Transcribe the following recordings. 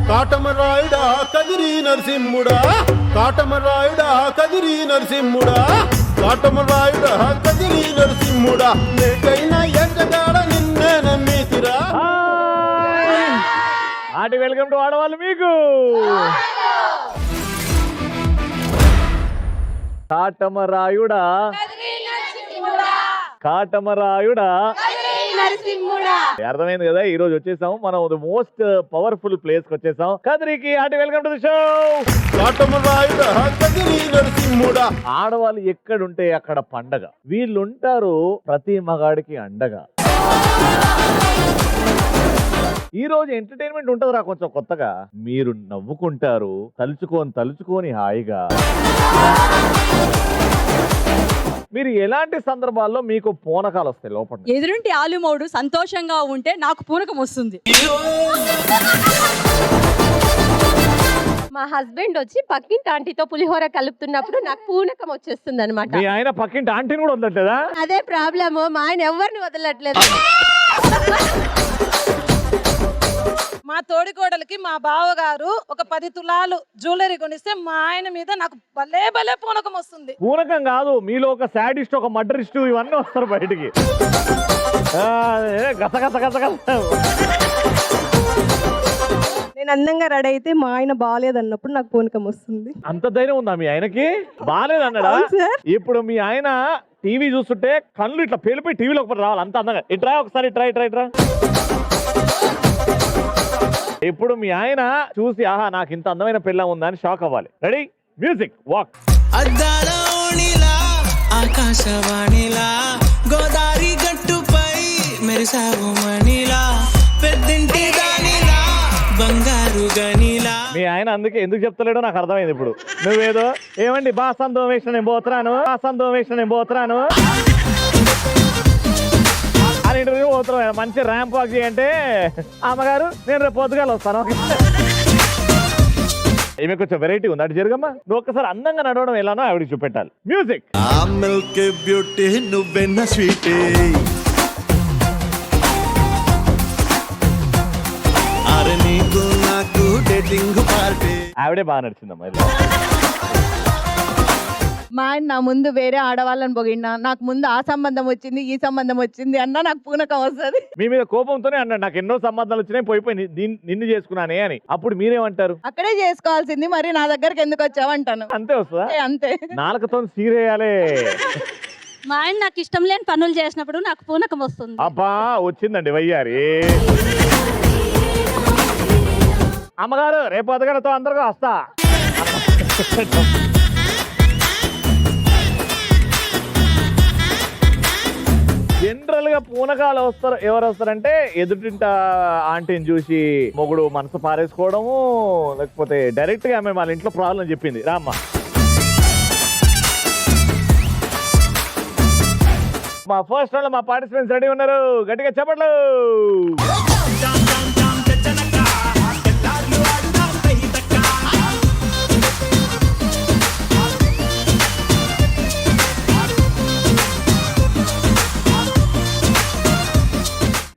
కాటమరాయుడా కదిరి నరసింహుడా కాటమరాయుడా కదిరి నరసింహుడా కాటమరాయుడా కదిరి నరసింహుడా నేకైనా ఎక్కగాడ నిన్నే నమ్మితిరా. ఆటి welcome to ఆడవాళ్ళు. మీకు కాటమరాయుడా కాటమరాయుడా అర్థమైంది కదా. ఈ రోజు వచ్చేసాము మనం మోస్ట్ పవర్ఫుల్ ప్లేస్ కి వచ్చేసాం, కదిరికి. ఆటి వెల్కమ్ టు ది షో. కాటమరాయుడా కదిరి నరసింహుడా. ఆడవాళ్ళు ఎక్కడుంటే అక్కడ పండగ, వీళ్ళుంటారు ప్రతి మగాడికి అండగా. ఈ రోజు ఎంటర్టైన్మెంట్ ఉంటదిరా కొంచెం కొత్తగా. మీరు నవ్వుకుంటారు తలుచుకొని హాయిగా. మీరు ఎలాంటి సందర్భాల్లో మీకు పూనకాలు వస్తాయి లోపల? ఎదురుంటి ఆలుమౌడు సంతోషంగా ఉంటే నాకు పూనకం వస్తుంది. మా హస్బెండ్ వచ్చి పక్కింటి ఆంటీతో పులిహోర కలుపుతున్నప్పుడు నాకు పూనకం వచ్చేస్తుంది అనమాట. మీ ఆయన పక్కింటి ఆంటీని కూడా వదలట్లేదా? అదే ప్రాబ్లమ్, మా ఆయన ఎవరిని వదలట్లేదు. మా తోడికోడలికి మా బావగారు ఒక 10 తులాలు జ్యువెలరీ కొనిస్తే మా ఆయన మీద నాకు భలే భలే పూనకం వస్తుంది. పూనకం కాదు, మీలో ఒక సాడిస్ట్, ఒక మర్డరిస్ట్, ఇవన్నీ వస్తారు బయటికి. గత గత గత గత. నేను అందంగా రెడీ అయితే మా ఆయన బాగాలేదన్నప్పుడు నాకు పూనకం వస్తుంది. అంత ధైర్యం ఉందా మీ ఆయనకి? బాగాలేదన్నాడా? ఇప్పుడు మీ ఆయన టీవీ చూస్తుంటే కళ్ళు ఇట్లా పేలిపోయి టీవీలో ఒకటి రావాలి, అంత అందంగా. ఇట్రా ఒకసారి, ఇట్రా. ఇప్పుడు మీ ఆయన చూసి ఆహా నాకు ఇంత అందమైన పిల్ల ఉందా అని షాక్ అవ్వాలి. Ready, music, walk. ఆకాశవాణిలా గోదావరి గట్టుపై మెరిసావు మణిలా పెద్దింటి దానిలా బంగారు గనిలా. మీ ఆయన అందుకే ఎందుకు చెప్తలేడో నాకు అర్థమైంది ఇప్పుడు. నువ్వేదో ఏమండి బాసంతం వేసిన నేను పోతున్నాను అని ఇంటర్వ్యూ పోతున్నావు, మంచి ర్యాంప్ వాక్ చేయంటే అమ్మగారు నేను రేపు పొద్దుగాల వస్తాను. ఈమె కొంచెం వెరైటీ ఉంది, అటు జరగమ్మా. నువ్వు ఒక్కసారి అందంగా నడవడం ఎలానో ఆవిడకి చూపెట్టాలి. మ్యూజిక్. మిల్క్ బ్యూటీ నువ్వెన్న స్వీట్ అరే నీకు నాకు డేటింగ్ పార్టీ. ఆవిడే బాగా నడిచిందమ్మా. మా ఆయన నా ముందు వేరే ఆడవాళ్ళని పొగిడినా, నాకు ముందు ఆ సంబంధం వచ్చింది ఈ సంబంధం వచ్చింది అన్నా నాకు పూనకం వస్తుంది. మీ మీద కోపంతోనే అన్నాడు నాకు ఎన్నో సంబంధాలు వచ్చినాయి పోయిపోయి నిన్ను చేసుకున్నానే అని. అప్పుడు మీరేమంటారు? అక్కడే చేసుకోవాల్సింది, మరి నా దగ్గరకు ఎందుకు వచ్చావంటాను. అంతే వస్తుందా? అంతే. నాలుకతో సీరేయాలే. మా ఆయన నాకు ఇష్టం లేని పనులు చేసినప్పుడు నాకు పూనకం వస్తుంది. అబ్బా వచ్చిందండి వయ్యారి. అమ్మగారు రేపు అదగడతో అందరికీ వస్తా. జనరల్ గా పూనకాలు ఎవరు వస్తారంటే ఎదుటింట ఆంటీని చూసి మొగుడు మనసు పారేసుకోవడము, లేకపోతే డైరెక్ట్ గా ఆమె వాళ్ళ ఇంట్లో ప్రాబ్లం చెప్పింది రామ్మ. మా ఫస్ట్ రౌండ్ లో మా పార్టిసిపెంట్స్ రెడీ ఉన్నారు, గట్టిగా చెప్పట్లు.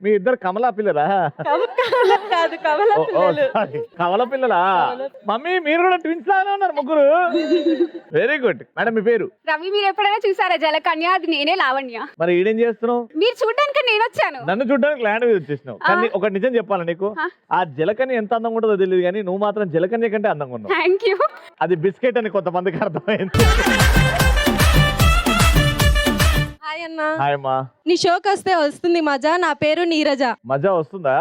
మీ ఇద్దరు కమలా పిల్లలా? కమల పిల్లలా? మమ్మీ మీరు కూడా ట్విన్స్ లాగానే ఉన్నారు ముగ్గురు. Very good. మేడం మీ పేరు? రవి. మీరు ఎప్పుడైనా చూసారా జలకన్య? అది నేనే లావణ్య. మరి ఈడేం చేస్తున్నావు? మీరు చూడడానికి నేను వచ్చాను. నన్ను చూడడానికి ల్యాండ్ మీద వచ్చేసినావు. కానీ ఒకటి నిజం చెప్పాలా నీకు, ఆ జలకన్య ఎంత అందంగా ఉంటుందో తెలియదు కానీ నువ్వు మాత్రం జలకన్య కంటే అందంగా ఉన్నావు. Thank you. అది బిస్కెట్ అని కొంతమందికి అర్థమైంది. హాయ్ అన్న. హాయ్ అమ్మా. నీ షోకి వస్తే వస్తుంది మజా. నా పేరు నీరజ. మజా వస్తుందా?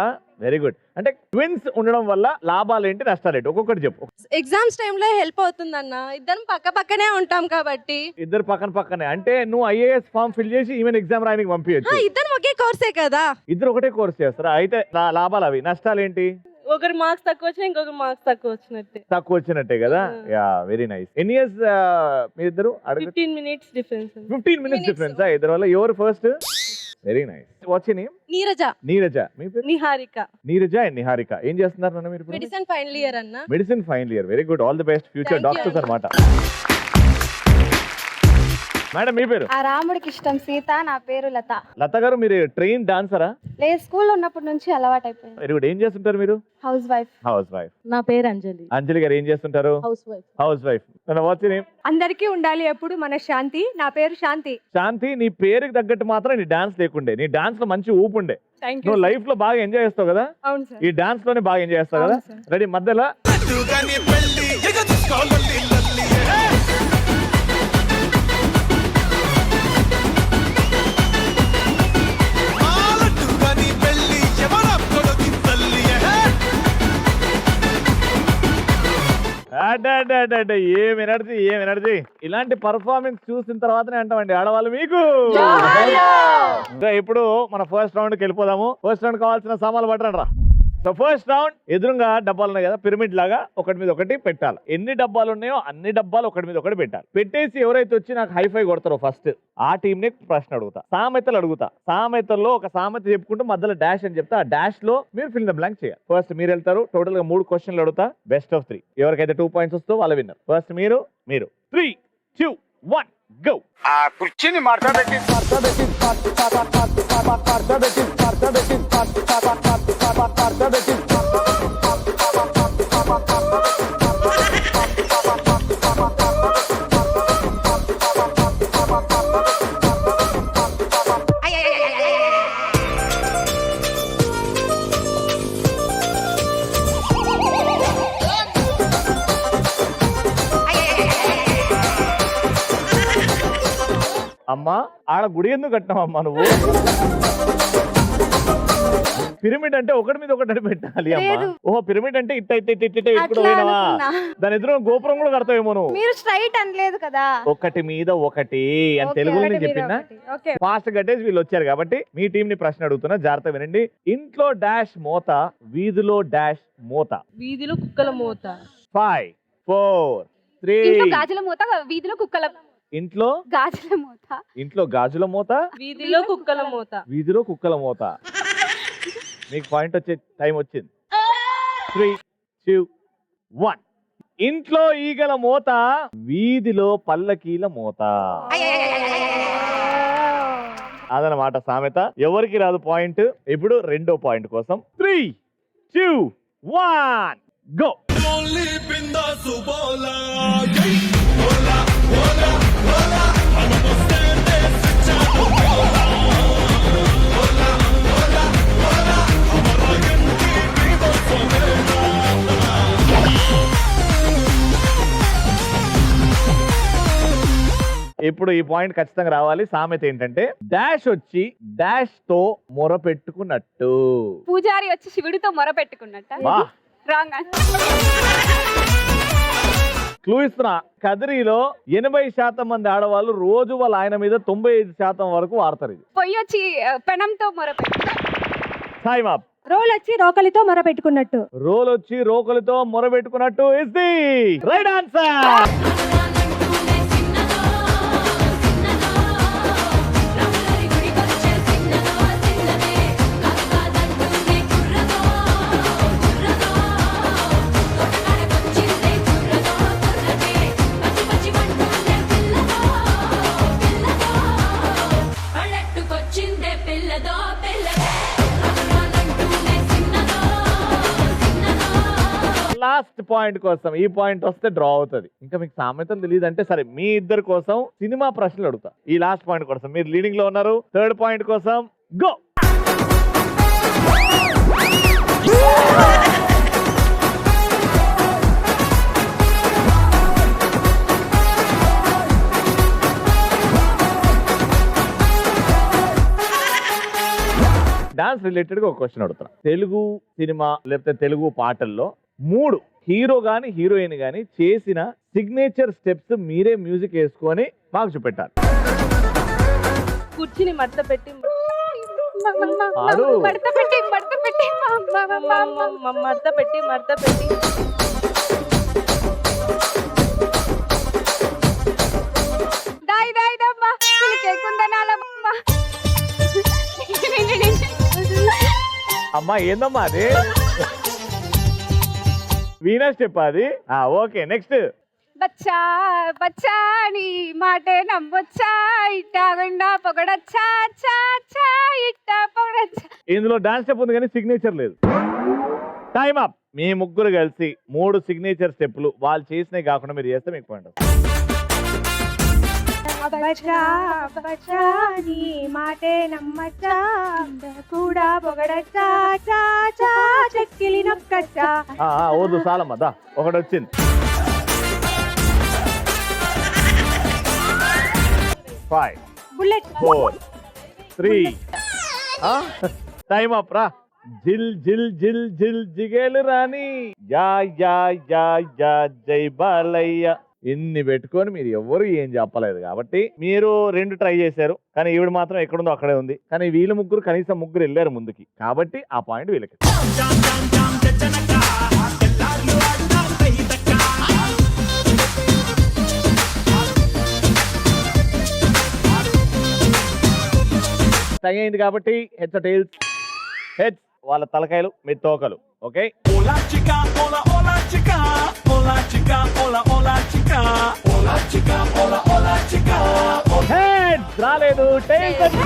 Very good. అంటే ట్విన్స్ ఉండడం వల్ల లాభాలు ఏంటి నష్టాలు ఏంటి ఒక్కొక్కటి చెప్పు. ఎగ్జామ్స్ టైంలో హెల్ప్ అవుతుంది అన్న. ఇద్దరం పక్కనే ఉంటాం కాబట్టి. ఇద్దరు పక్కనే అంటే నువ్వు ఐఏఎస్ ఫామ్ ఫిల్ చేసి ఈవెన్ ఎగ్జామ్ రాయడానికి పంపించచ్చు. ఇద్దరం ఒకే కోర్సే కదా. ఇద్దరు ఒకటే కోర్స్ చేస్తారా? అయితే లాభాలు అవి, నష్టాలు ఏంటి? ఒకరి మార్క్స్ తక్కువ వచ్చినా ఇంకొకరి మార్క్స్ తక్కువ వచ్చినట్టే కదా. Yeah very nice. ఎన్ని ఇయర్స్ మీ ఇద్దరు? 15 minutes డిఫరెన్స్. 15 minutes డిఫరెన్స్ ఇద్దరు వల్ల. ఎవరు first? Very nice. What's your name? Neeraja. మీ పేరు? నీరజ అండ్ నిహారిక. ఏం చేస్తున్నారు నాన్న మీరు? మెడిసిన్ ఫైనల్ ఇయర్ అన్న. Medicine final year. Very good. All the best. Future doctors అన్నమాట. మేడం మీ పేరు? ఆ రాముడికి ఇష్టం సీత, నా పేరు లత. లత గారు మీరు ట్రైన్ డాన్సరా? లేదు, స్కూల్లో ఉన్నప్పటి నుంచి అలవాటు అయిపోయింది. Very good. ఏం చేస్తుంటారు మీరు? House wife. House wife. నా పేరు అంజలి. అంజలి గారు ఏం చేస్తుంటారు? House wife. House wife. Watts your name? అందరికీ ఉండాలి ఎప్పుడు మన శాంతి. నా పేరు శాంతి. శాంతి, నీ పేరుకి తగ్గట్టు మాత్రం నీ డాన్స్ లేకుండే. నీ డాన్స్ లో మంచి ఊపు ఉండే. Thank you. నువ్వు లైఫ్ లో బాగా ఎంజాయ్ చేస్తావు కదా, అవును సార్. ఈ డాన్స్ లోనే బాగా ఎంజాయ్ చేస్తావు కదా. రెడీ? మధ్యలో ఏం ఎనర్జీ, ఏం ఎనర్జీ. ఇలాంటి పర్ఫార్మెన్స్ చూసిన తర్వాతనే అంటామండి ఆడవాళ్ళు మీకు. ఇప్పుడు మన ఫస్ట్ రౌండ్ కి వెళ్ళిపోదాము. ఫస్ట్ రౌండ్ కావాల్సిన సామాన్లు పట్టరండి రా. సో ఫస్ట్ రౌండ్ ఎదురుగా డబ్బాలు ఉన్నాయి కదా, పిరమిడ్ లాగా ఒకటి మీద ఒకటి పెట్టాలి. ఎన్ని డబ్బాలు ఉన్నాయో అన్ని డబ్బాలు ఒకటి మీద ఒకటి పెట్టాలి. పెట్టేసి ఎవరైతే వచ్చి నాకు హైఫై కొడతారో ఫస్ట్ ఆ టీం ని ప్రశ్న అడుగుతా. సామెతలు అడుగుతా. సామెతల్లో ఒక సామెత చెప్పుకుంటూ మధ్యలో డాష్ అని చెప్తా. ఆ డాష్ లో మీరు ఫిల్ ద బ్లాంక్ చేయాలి. ఫస్ట్ మీరు వెళ్తారు. టోటల్ గా 3 క్వశ్చన్లు అడుగుతా. Best of 3. ఎవరికైతే 2 పాయింట్స్ వస్తుందో వాళ్ళ విన్నర్. ఫస్ట్ మీరు 3, 2, 1 గో. ఆ కుర్చీని మార్చబెట్టి అమ్మా ఆడ గుడి ఎందుకు కట్టినావమ్మా నువ్వు? పిరమిడ్ అంటే ఒకటి మీద ఒకటి పెట్టాలి అమ్మా. ఓహో, పిరమిడ్ అంటే ఇట్ట ఇప్పుడు పోయినావా? దాని ఎదురు గోపురం కూడా కడతావేమో నువ్వు. మీరు స్ట్రైట్ అనలేదు కదా. ఒకటి మీద ఒకటి అని తెలుగులో నేను చెప్పినా. ఫాస్ట్ కట్టేసి వీళ్ళు వచ్చారు కాబట్టి మీ టీం ని ప్రశ్న అడుగుతున్నా, జాగ్రత్త వినండి. ఇంట్లో డాష్ మోత, వీధిలో డాష్ మోత. వీధిలో కుక్కల మోత. 5, 4, 3. ఇంట్లో గాజుల మూత, వీధిలో కుక్కల. ఇంట్లో గాజుల మూత, ఇంట్లో గాజుల మోత, వీధిలో కుక్కల మోత. వీధిలో కుక్కల మోత. మీకు పాయింట్ వచ్చే టైం వచ్చింది. 3, 2, 1. ఇంట్లో ఈగల మోత, వీధిలో పల్లకీల మోత. అదనమాట సామెత. ఎవరికి రాదు పాయింట్. ఇప్పుడు రెండో పాయింట్ కోసం 3, 2, 1 గో. ఇప్పుడు ఈ పాయింట్ ఖచ్చితంగా రావాలి. సామెత ఏంటంటే డాష్ వచ్చి డాష్ తో మొర పెట్టుకున్నట్టు. పూజారి వచ్చి శివుడితో మొర పెట్టుకున్నట్ట. రాంగ్. క్లూ ఇస్తున్నా. కదిరిలో 80% మంది ఆడవాళ్ళు రోజు వాళ్ళ ఆయన మీద 95% వరకు వాడతారు ఇది. పొయ్యి వచ్చి పెనంతో మొర పెట్టు. Time up. రోల్ వచ్చి రోకలితో మొర పెట్టుకున్నట్టు. రోల్ వచ్చి రోకలితో మొర పెట్టుకున్నట్టు is the right answer. Last point కోసం ఈ పాయింట్ వస్తే డ్రా అవుతుంది. ఇంకా మీకు సామెతలు తెలియదు అంటే సరే, మీ ఇద్దరి కోసం సినిమా ప్రశ్నలు అడుగుతా. ఈ లాస్ట్ పాయింట్ కోసం మీరు లీడింగ్ లో ఉన్నారు. థర్డ్ పాయింట్ కోసం గో. డాన్స్ రిలేటెడ్ గా ఒక క్వశ్చన్ అడుగుతున్నా. తెలుగు సినిమా లేకపోతే తెలుగు పాటల్లో 3 హీరో గాని హీరోయిన్ గాని చేసిన సిగ్నేచర్ స్టెప్స్ మీరే మ్యూజిక్ వేసుకొని మాకు చూపెట్టాలి. కుర్చీని మడత పెట్టి ఆడు. మడత పెట్టి మడత పెట్టి మడత పెట్టి మడత పెట్టి దాయి దాయి దమ్మా కేకుందనాలమ్మ. అమ్మా ఏందమ్మా అది? వీనస్ స్టెప్ అది. Okay, next. బచ్చా బచ్చా నీ మాటే నమ్మొచ్చా ఇట్టాగుండా పొగడచ్చా చా చా ఇట్టా పొగడచ్చా. ఇందులో డాన్స్ స్టెప్ ఉంది కానీ సిగ్నేచర్ లేదు. Time up. మీ ముగ్గురు కలిసి 3 సిగ్నేచర్ స్టెప్లు వాళ్ళు చేసినవి కాకుండా మీరు చేస్తే మీకు పాయింట్. బచ్చా బచ్చా నీ మాటే నమ్మచ్చా కూడా పొగడచ్చా చా చా చెక్కిలి నొక్కచ్చా. ఓదు సాలమ్మ దా ఒకటి వచ్చింది. 5 బుల్లెట్ 4 3 టైమ్ అప్ రా. జిల్ జిల్ జిల్ జిల్ జిగేలు రాణి యా యా యా యా జై బాలయ్య. ఇన్ని పెట్టుకొని మీరు ఎవరు ఏం చెప్పలేదు కాబట్టి మీరు 2 ట్రై చేశారు కానీ ఈవిడ మాత్రం ఎక్కడుందో అక్కడే ఉంది. కానీ వీళ్ళు ముగ్గురు కనీసం 3 వెళ్ళారు ముందుకి కాబట్టి ఆ పాయింట్ వీళ్ళకి. టై అయింది కాబట్టి హెడ్స్ టైల్స్. హెడ్స్ వాళ్ళ తలకాయలు మీ తోకలు. ఓకే హెడ్స్ రాలేదు. టైల్స్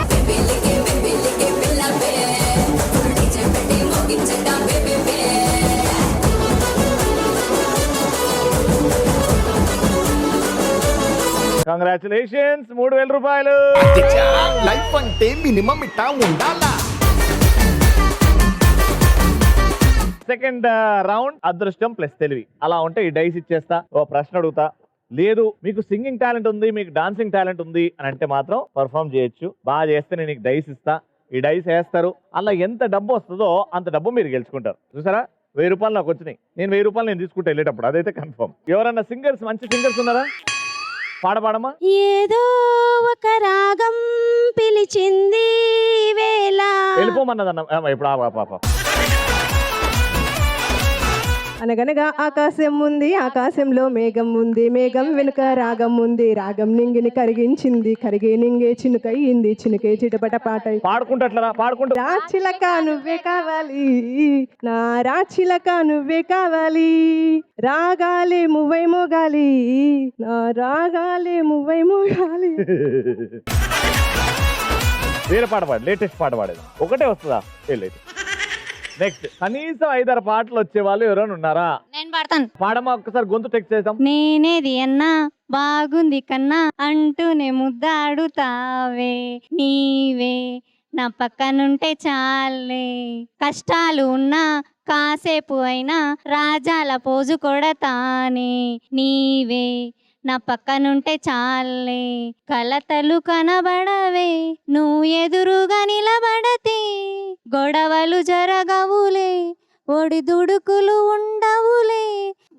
కంగ్రాచులేషన్స్ 3000 రూపాయలు. లైఫ్ అంటే మినిమం ఇట్టా ఉండాలా. సెకండ్ రౌండ్ అదృష్టం ప్లస్ తెలివి. అలా ఉంటే ఈ డైస్ ఇచ్చేస్తా, ఓ ప్రశ్న అడుగుతా. లేదు మీకు సింగింగ్ టాలెంట్ ఉంది, మీకు డాన్సింగ్ టాలెంట్ ఉంది అని అంటే మాత్రం పర్ఫామ్ చేయొచ్చు. బాగా చేస్తే నేను నీకు డైస్ ఇస్తా. ఈ డైస్ వేస్తారు, అలా ఎంత డబ్బు వస్తుందో అంత డబ్బు మీరు గెలుచుకుంటారు. చూసారా 1000 రూపాయలు నాకు వచ్చినాయి. నేను 1000 రూపాయలు నేను తీసుకుంటా వెళ్ళేటప్పుడు, అదైతే కన్ఫర్మ్. ఎవరన్నా సింగర్స్ మంచి సింగర్స్ ఉన్నారా? పాడమా. ఏదో ఒక రాగం పిలిచింది వేళ. వెళ్ళిపోమన్నదన్న ఇప్పుడు పాప. అనగనగా ఆకాశం ఉంది, ఆకాశంలో మేఘం ఉంది, మేఘం వెనుక రాగం ఉంది, రాగం నింగిని కరిగించింది, కరిగే నింగే చినుకయ్యింది, చినుకే చిటపట పాట. పాడుకుంటా పాడుకుంటూ. రాచిలక నువ్వే కావాలి, నా రాచిలక నువ్వే కావాలి, రాగాలే మువ్వై మోగాలి, నా రాగాలే మువ్వై మోగాలి. వేరే పాట పాడు, లేటెస్ట్ పాట పాడేది. ఒకటే వస్తుందా? లేదు. నెక్స్ట్ కనీసం 5-6 పాటలు వచ్చే వాళ్ళు ఎవరైనా ఉన్నారా? నేను పాడతాను. పాడమా ఒక్కసారి, గొంతు టెక్స్ట్ చేద్దాం. నేనేది అన్నా బాగుంది కన్నా అంటూనే ముద్దాడుతావే, నీవే నా పక్కనుంటే చాలే, కష్టాలు ఉన్నా కాసేపు అయినా రాజాల పోజు కొడతానే, నీవే నా పక్కనుంటే చాలే, కలతలు కనబడవే నువ్వు ఎదురుగా నిలబడతే, గొడవలు జరగవులే ఒడిదుడుకులు ఉండవులే,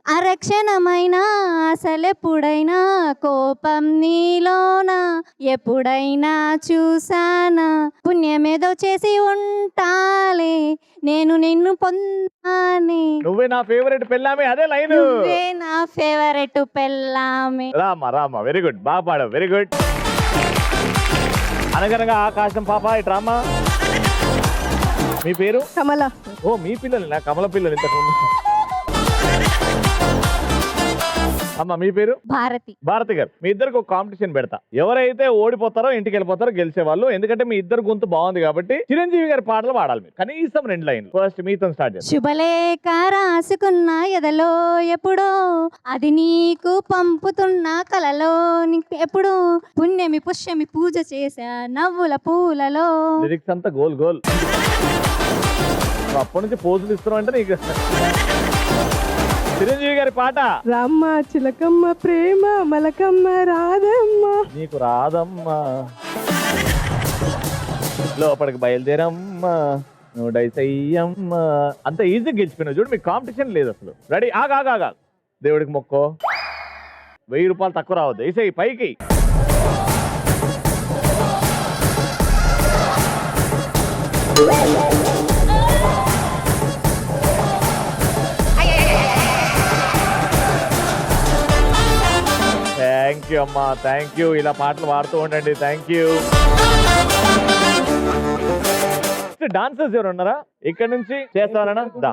అరక్షణమైనా అసలెప్పుడైనా కోపం నీలోన ఎప్పుడైనా చూసానా, పుణ్యమేదో చేసి ఉంటాలే నేను నిన్ను పొందానే, నువ్వే నా ఫేవరెట్ పెళ్ళామే. అదే లైన్, నువ్వే నా ఫేవరెట్ పెళ్ళామే. రామా వెరీ గుడ్, బాగా పాడావు, వెరీ గుడ్. అనగనగా ఆకాశం పాప ఇటు రామా. మీ పేరు? కమల. ఓ మీ పిల్లలు నా కమల పిల్లలు ఇంతకుముందు. అమ్మ మీ పేరు? భారతి. భారతి గారు, మీ ఇద్దరికి ఒక కాంపిటీషన్ పెడతా. ఎవరైతే ఓడిపోతారో ఇంటికి వెళ్ళిపోతారో గెలిచే వాళ్ళు. ఎందుకంటే మీ ఇద్దరు గొంతు బాగుంది కాబట్టి చిరంజీవి గారి పాటలు పాడాలి మీరు, కనీసం 2 లైన్లు. ఫస్ట్ మీతో స్టార్ట్ చేస్తాం. శుభలేఖ రాసుకున్న ఎదలో ఎప్పుడో, అది నీకు పంపుతున్న కలలో ఎప్పుడు, పుణ్యమి పుష్యమి పూజ చేసా నవ్వుల పూలలో. లిరిక్స్ అంతా గోల్ గోల్. అప్పటి నుంచి పోజులు ఇస్తున్నావు అంటే నీకు. చిరంజీవి గారి పాట. రామ్మ చిలకమ్మ ప్రేమ మలకమ్మ రాదమ్మ, నీకు రాదమ్మా లోపలికి బయలుదేరమ్మా నువ్వు డైసయ్యమ్మా. అంత ఈజీ గెలిచిపోయినావు చూడు, మీకు కాంపిటీషన్ లేదు అసలు. రెడీ? ఆగా దేవుడికి మొక్కో. 1000 రూపాయలు తక్కువ రావద్దు. వేసేయి పైకి. థ్యాంక్ యూ అమ్మా, థ్యాంక్ యూ. ఇలా పాటలు పాడుతూ ఉండండి. Thank you. డాన్సర్స్ ఎవరు ఉన్నారా ఇక్కడ నుంచి చేస్తారన్నా? దా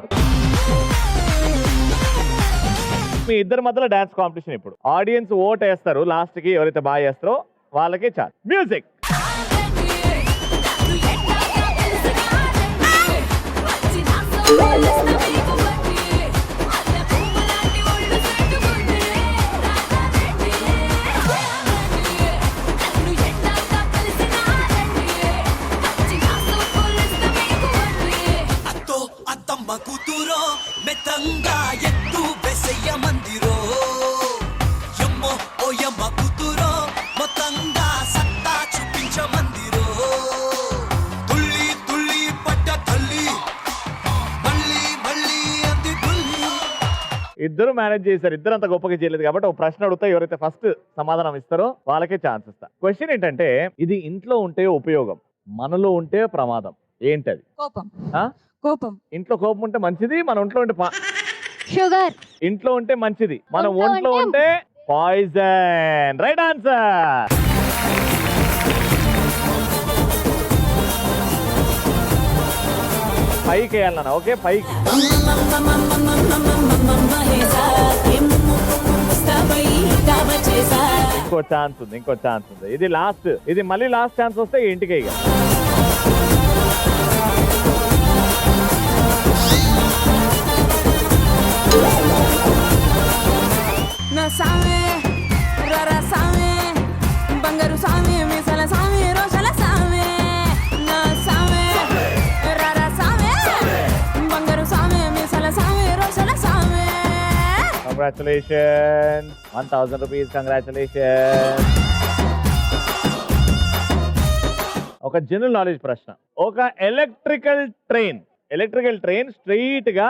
మీ ఇద్దరి మధ్యలో డాన్స్ కాంపిటీషన్. ఇప్పుడు ఆడియన్స్ ఓట్ వేస్తారు, లాస్ట్ కి ఎవరైతే బాగా చేస్తారో వాళ్ళకే చాలు. మ్యూజిక్. కూతురో మెత్తంగా ఎత్తు బెసయ్య మందిరో యమ్మో ఓ యమ్మ కూతురో మొత్తంగా సత్తా చూపించ మందిరో తుల్లి తుల్లి పట్ట తల్లి మళ్ళీ మళ్ళీ అంది తుల్లి. ఇద్దరు మేనేజ్ చేశారు, ఇద్దరు అంత గొప్పగా చేయలేదు కాబట్టి ఒక ప్రశ్న అడుగుతా, ఎవరైతే ఫస్ట్ సమాధానం ఇస్తారో వాళ్ళకే ఛాన్స్ ఇస్తా. క్వశ్చన్ ఏంటంటే, ఇది ఇంట్లో ఉంటే ఉపయోగం, మనలో ఉంటే ప్రమాదం, ఏంటది? కోపం. ఆ? కోపం. ఇంట్లో కోపం ఉంటే మంచిది, మన ఒంట్లో ఉంటే షుగర్. ఇంట్లో ఉంటే మంచిది, మన ఒంట్లో ఉంటే పాయిజన్. Right answer. పైకి వేయాలన్నా, ఓకే పైకి. ఇంకో ఛాన్స్ ఉంది, ఇంకో ఛాన్స్ ఉంది. ఇది లాస్ట్, ఇది మళ్ళీ లాస్ట్ ఛాన్స్ వస్తే ఇంటికి ఇక. నా సామే రరా సామే బంగారు సామే మిసల సామే రోషల సామే నా సామే రరా సామే బంగారు సామే మిసల సామే రోషల సామే. Congratulation, 1000 rupees. కంగ్రాచులేషన్. ఒక జనరల్ నాలెడ్జ్ ప్రశ్న. ఒక ఎలక్ట్రికల్ ట్రైన్ స్ట్రైట్ గా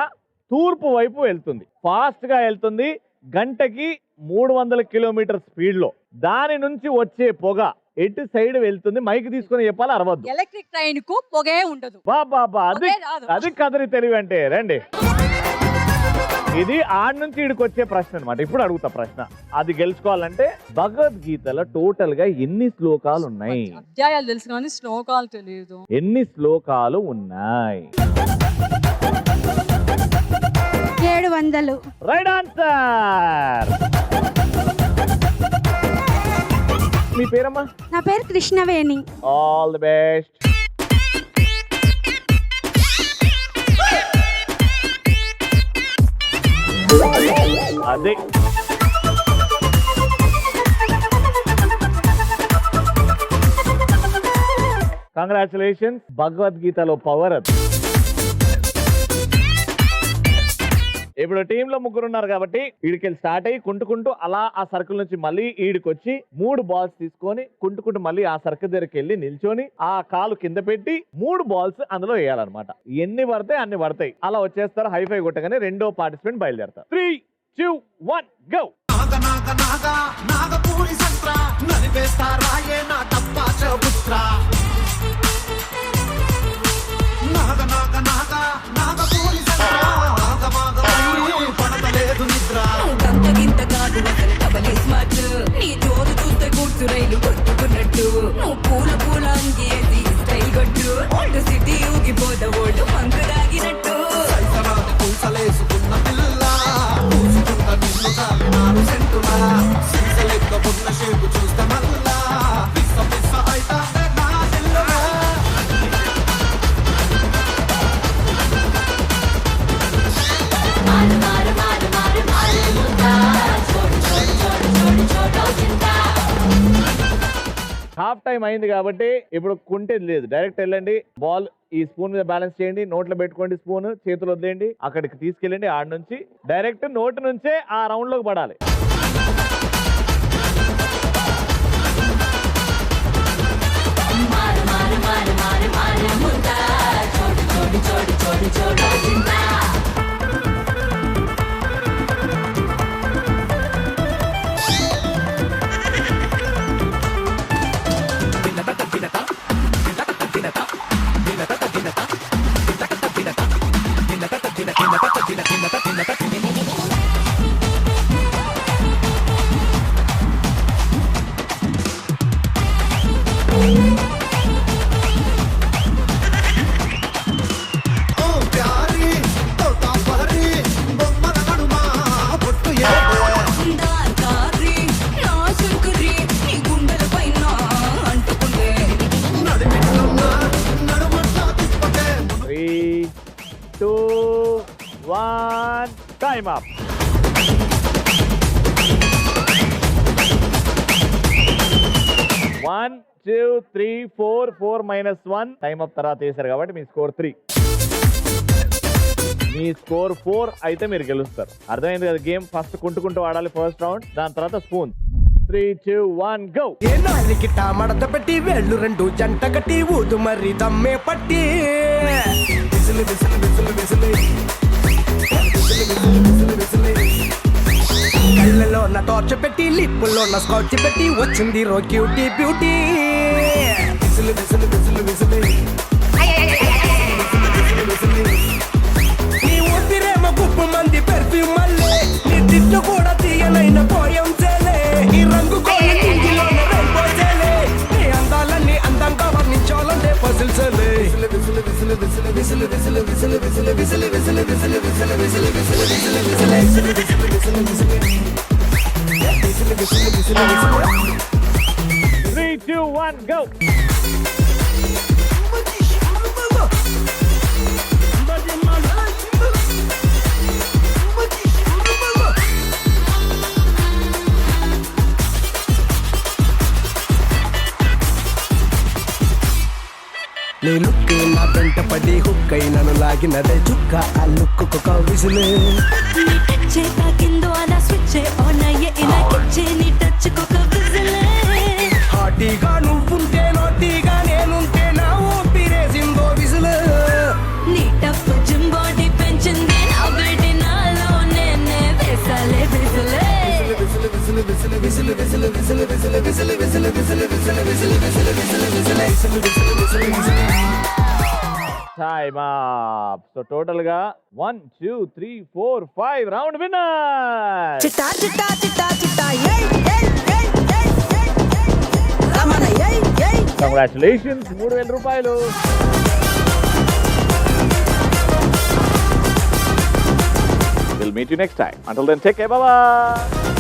తూర్పు వైపు వెళ్తుంది, ఫాస్ట్ గా వెళ్తుంది, గంటకి 300 కిలోమీటర్ స్పీడ్ లో. దాని నుంచి వచ్చే పొగ ఎటు సైడ్ వెళ్తుంది? మైక్ తీసుకుని చెప్పాలి, అరవద్దు. ఎలక్ట్రిక్ ట్రైన్ కు పొగే ఉండదు. బాబా అది కదరి తెలివి అంటే. రండి, ఇది ఆడ నుంచి ఇడికి వచ్చే ప్రశ్న అనమాట. ఇప్పుడు అడుగుతా ప్రశ్న, అది గెలుచుకోవాలంటే భగవద్గీతలో టోటల్ గా ఎన్ని శ్లోకాలు ఉన్నాయి? అధ్యాయాలు తెలుసు కానీ శ్లోకాలు తెలియదు. ఎన్ని శ్లోకాలు ఉన్నాయి? 700. Right answer. మీ పేరమ్మా? నా పేరు కృష్ణవేణి. All the best. అదే కంగ్రాచులేషన్స్. భగవద్గీతలో పవర్ అది. ఇప్పుడు టీమ్ లో ముగ్గురు ఉన్నారు కాబట్టి ఈడికెళ్ళి స్టార్ట్ అయ్యి కుంటుకుంటూ అలా ఆ సర్కిల్ నుంచి మళ్ళీ ఈడికొచ్చి 3 బాల్స్ తీసుకొని కుంటుకుంటూ మళ్ళీ ఆ సర్కిల్ దగ్గరికి వెళ్ళి నిల్చొని ఆ కాలు కింద పెట్టి 3 బాల్స్ అందులో వేయాలన్నమాట. ఎన్ని పడితే అన్ని పడతాయి. అలా వచ్చేస్తారు. హైఫై కొట్టగానే రెండో పార్టిసిపెంట్ బయలుదేరతారు. 3, 2, 1 గో. నీ జోరు చూస్తే కూర్చు రైలు కొట్టుకున్నట్టు నువ్వు పూల పూల అంగేసి స్టైల్ కొట్టు ఓల్డ్ సిటీ ఊగిపోత ఓల్డ్ పంకు దాగినట్టు పూసలేసుకున్న పిల్ల పూసుకున్న నిన్ను చాలు సెంటులా సీసలెక్కబున్న షేపు చూస్తే మల్లా పిస్స పిస్స అయితా నా చెల్లులా. హాఫ్ టైం అయింది కాబట్టి ఇప్పుడు కుంటేది లేదు, డైరెక్ట్ వెళ్ళండి. బాల్ ఈ స్పూన్ మీద బ్యాలెన్స్ చేయండి, నోట్లో పెట్టుకోండి, స్పూన్ చేతులు వదిలేయండి, అక్కడికి తీసుకెళ్ళండి. ఆడ నుంచి డైరెక్ట్ నోటి నుంచే ఆ రౌండ్ లోకి పడాలి. Time up. One 2 3 4 4 -1 time up తర్వాత వేశారు కాబట్టి మీ స్కోర్ 3. మీ స్కోర్ 4 అయితే మీరు గెలుస్తారు. అర్థమైంది కదా గేమ్? ఫస్ట్ కుంటుకుంటూ ఆడాలి ఫస్ట్ రౌండ్, దాని తర్వాత స్పూన్. 3 2 1 గో. నాలికిట మడత పెట్టి వేళ్ళు రెండు జంట కట్టి ఊదు మరి దమ్మే పట్టి విసిలి విసిలి విసిలి విసిలి కళ్ళలో నా టార్చ్ పెట్టి లిప్పుల్లో నా స్కాచ్ పెట్టి వచ్చింది రో క్యూటీ బ్యూటీ విసిలి విసిలి విసిలి విసిలి నీ ఊపిరేమో గుప్పు మంది పెర్ఫ్యూమ్ మల్లే నీ తిట్టు కూడా తీయనైన పోయం చేలే ఈ రంగు కోళ్ళలోనే వెళ్ళిపోయేలే నీ అందాలన్నీ అందంగా వర్ణించాలంటే పజిల్ చేలే విసిలి విసిలి విసిలి విసిలి విసిలి విసిలి విసిలి విసిలి విసిలి విసిలి విసిలి విసిలి విసిలి విసిలి విసిలి విసిలి విసిలి విసిలి విసిలి 3 2 1 గో. నీ లుక్ నా వెంట పడి హుక్ అయి నన్ను లాగినదే చుక్క ఆ లుక్ ఒక విసులే హాటీగా నువ్వుంటే నోటీగా నేనుంటే నా ఊపిరేసిందో విసులే నీ టప్ జింబాడీ పెంచింది నా బేటి నాలో నేనే వేసాలే విసులే విసులు విసులు విసులు విసులు విసులు విసులు విసులు విసులు విసులు విసులు విసులు విసులు విసులు విసులు విసులు విసులు విసులు విసులు టైమ్ అప్. సో టోటల్ గా 1 2 3 4 5 రౌండ్ విన్నర్. చిట్టా చిట్టా చిట్టా చిట్టా ఏయ్ ఏయ్ ఏయ్ ఏయ్ రమణ ఏయ్ ఏయ్ కంగ్రాచులేషన్స్, 3000 రూపాయలు. We'll meet you next time. Until then, take care. Bye-bye.